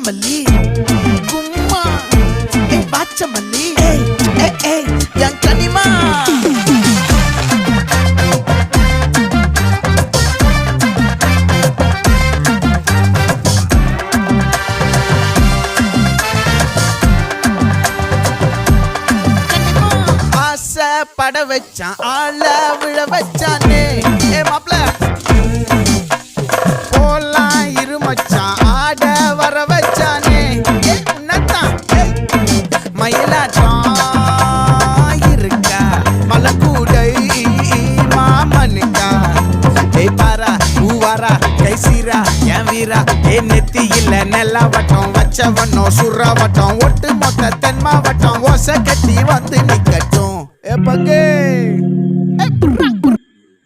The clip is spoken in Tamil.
மல்லி கும்மா பாச்ச மல்லி என் கனிமா பட வச்சான் ஆள விழ வச்சானே மாப்ள போலாம் இருமச்சான் ஆட வர வச்சானே உன்னத்தான் மயிலாட்டம் இருக்கா மலக்கூடை மாமனுக்கா பாரா பூவாரா கைசீரா என் வீரா நெத்தி இல்ல நெல்லாவட்டம் வச்சவட்டம் சுறாவட்டம் ஒட்டு மொத்த தென் மாவட்டம் ஓசை கட்டி வந்து நிக்கட்டும் பங்கே